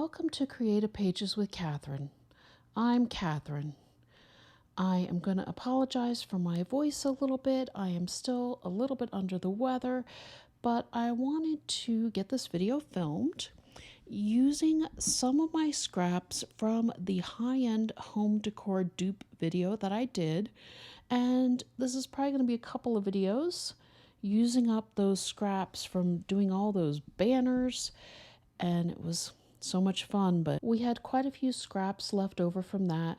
Welcome to Creative Pages with Catherine. I'm Catherine. I am going to apologize for my voice a little bit. I am still a little bit under the weather, but I wanted to get this video filmed using some of my scraps from the high-end home decor dupe video that I did. And this is probably going to be a couple of videos using up those scraps from doing all those banners, and it was so much fun. But we had quite a few scraps left over from that,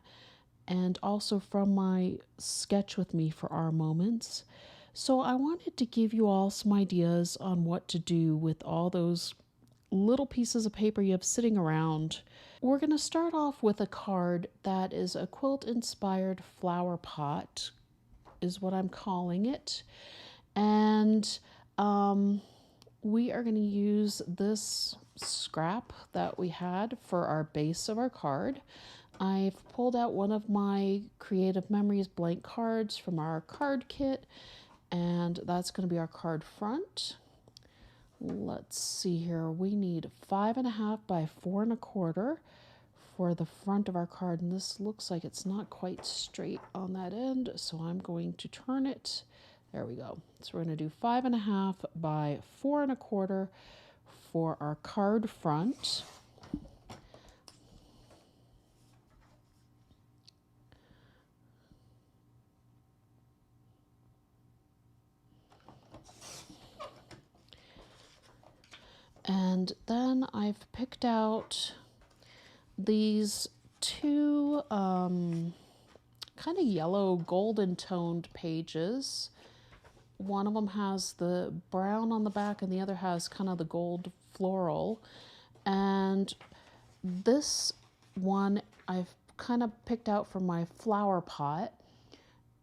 and also from my sketch with me for our moments. So I wanted to give you all some ideas on what to do with all those little pieces of paper you have sitting around. We're going to start off with a card that is a quilt inspired flower pot, is what I'm calling it. And we are going to use this scrap that we had for our base of our card. I've pulled out one of my Creative Memories blank cards from our card kit, and that's going to be our card front. Let's see here. We need 5.5 by 4 1/4 for the front of our card, and this looks like it's not quite straight on that end, so I'm going to turn it. There we go. So we're going to do 5.5 by 4 1/4 for our card front. And then I've picked out these two kind of yellow golden toned pages. One of them has the brown on the back and the other has kind of the gold floral. And this one I've kind of picked out from my flower pot.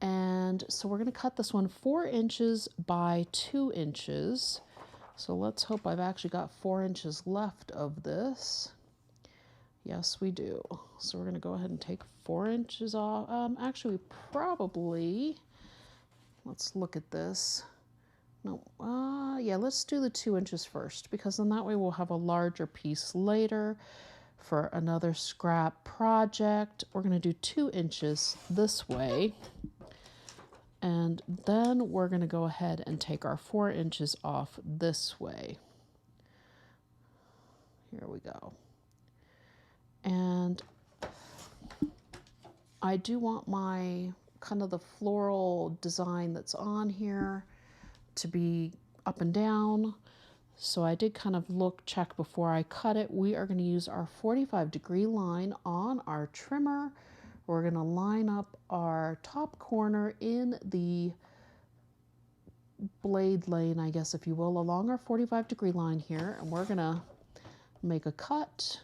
And so we're going to cut this one 4 inches by 2 inches. So let's hope I've actually got 4 inches left of this. Yes, we do. So we're going to go ahead and take 4 inches off. Actually, we probably, let's look at this. No, yeah, let's do the 2 inches first, because then that way we'll have a larger piece later for another scrap project. We're going to do 2 inches this way. And then we're going to go ahead and take our 4 inches off this way. Here we go. And I do want my kind of the floral design that's on here to be up and down. So I did kind of check before I cut it. We are going to use our 45-degree line on our trimmer. We're going to line up our top corner in the blade lane, I guess, if you will, along our 45-degree line here. And we're going to make a cut.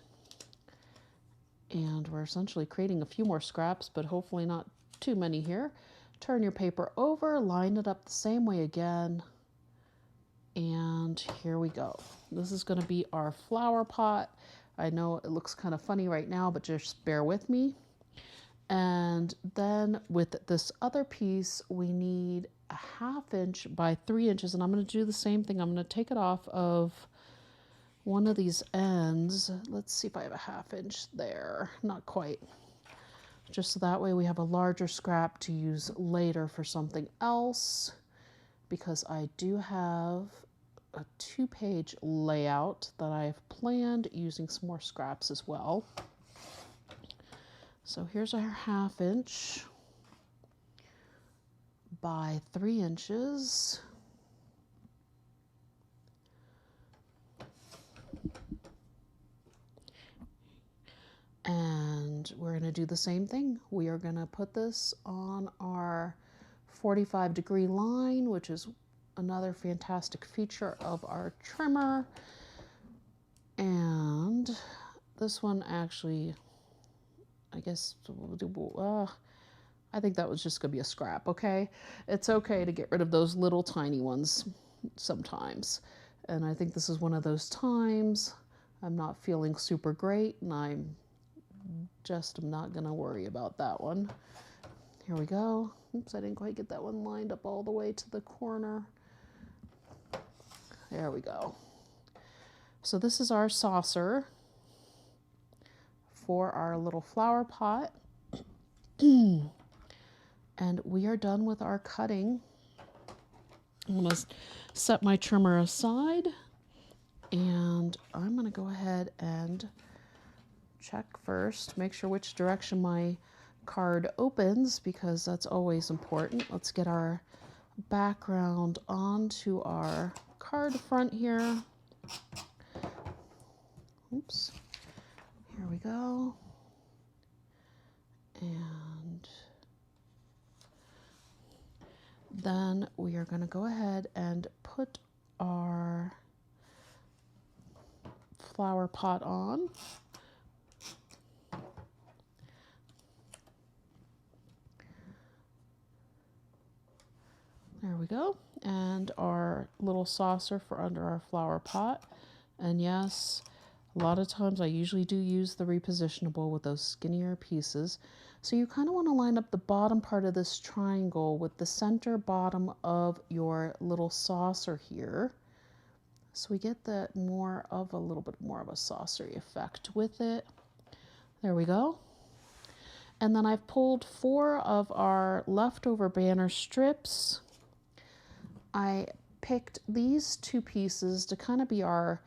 And we're essentially creating a few more scraps, but hopefully not too many here. Turn your paper over, line it up the same way again. And here we go. This is going to be our flower pot. I know it looks kind of funny right now, but just bear with me. And then with this other piece, we need a 1/2 inch by 3 inches. And I'm going to do the same thing. I'm going to take it off of one of these ends. Let's see if I have a 1/2 inch there. Not quite. Just so that way we have a larger scrap to use later for something else, because I do have a 2-page layout that I've planned using some more scraps as well. So here's our 1/2 inch by 3 inches. And we're going to do the same thing. We are going to put this on our 45-degree line, which is another fantastic feature of our trimmer. And this one actually, I guess, I think that was just going to be a scrap, okay? It's okay to get rid of those little tiny ones sometimes. And I think this is one of those times I'm not feeling super great, and I'm not going to worry about that one. Here we go. Oops, I didn't quite get that one lined up all the way to the corner. There we go. So this is our saucer. for our little flower pot. And we are done with our cutting. I'm going to set my trimmer aside, and I'm going to go ahead and check first, make sure which direction my card opens, because that's always important. Let's get our background onto our card front here. Oops. Here we go. And then we are going to go ahead and put our flower pot on. There we go. And our little saucer for under our flower pot. And yes, a lot of times I usually do use the repositionable with those skinnier pieces. So you kind of want to line up the bottom part of this triangle with the center bottom of your little saucer here. So we get that a little bit more of a saucery effect with it. There we go. And then I've pulled 4 of our leftover banner strips. I picked these 2 pieces to kind of be our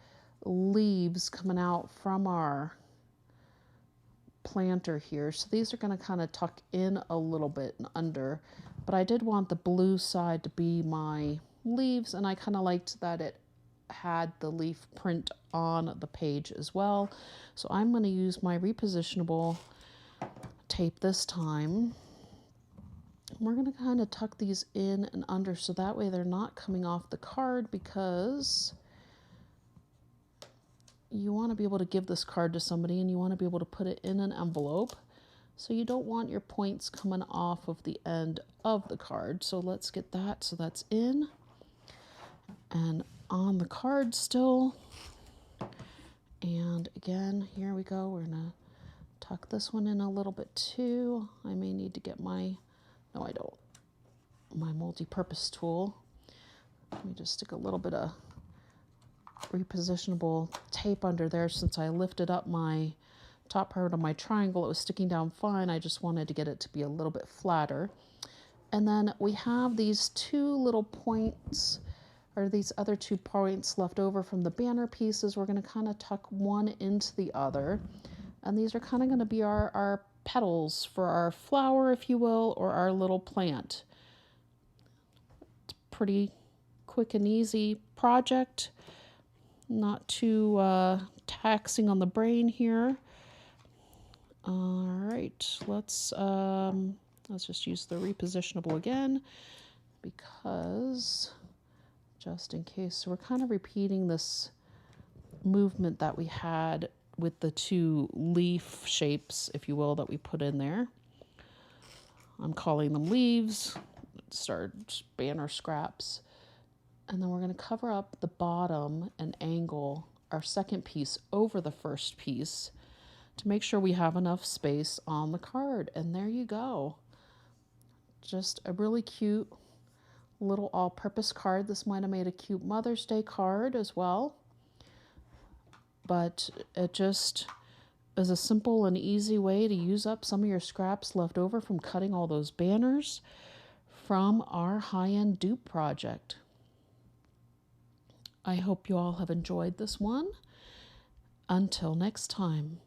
leaves coming out from our planter here. So these are going to kind of tuck in a little bit and under, but I did want the blue side to be my leaves, and I kind of liked that it had the leaf print on the page as well. So I'm going to use my repositionable tape this time. We're going to kind of tuck these in and under so that way they're not coming off the card, because you want to be able to give this card to somebody and you want to be able to put it in an envelope. So you don't want your points coming off of the end of the card. So let's get that. So that's in and on the card still. And again, here we go. We're going to tuck this one in a little bit too. I may need to get my multi-purpose tool. Let me just stick a little bit of repositionable tape under there. Since I lifted up my top part of my triangle, it was sticking down fine. I just wanted to get it to be a little bit flatter. And then we have these 2 little points, or these other 2 points left over from the banner pieces. We're going to kind of tuck one into the other, and these are kind of going to be our petals for our flower, if you will, or our little plant. It's a pretty quick and easy project, not too taxing on the brain here. All right, let's just use the repositionable again, because just in case. So we're kind of repeating this movement that we had with the 2 leaf shapes, if you will, that we put in there. I'm calling them leaves. Start banner scraps. And then we're going to cover up the bottom and angle our second piece over the first piece to make sure we have enough space on the card. And there you go. Just a really cute little all-purpose card. This might have made a cute Mother's Day card as well. But it just is a simple and easy way to use up some of your scraps left over from cutting all those banners from our high-end dupe project. I hope you all have enjoyed this one. Until next time.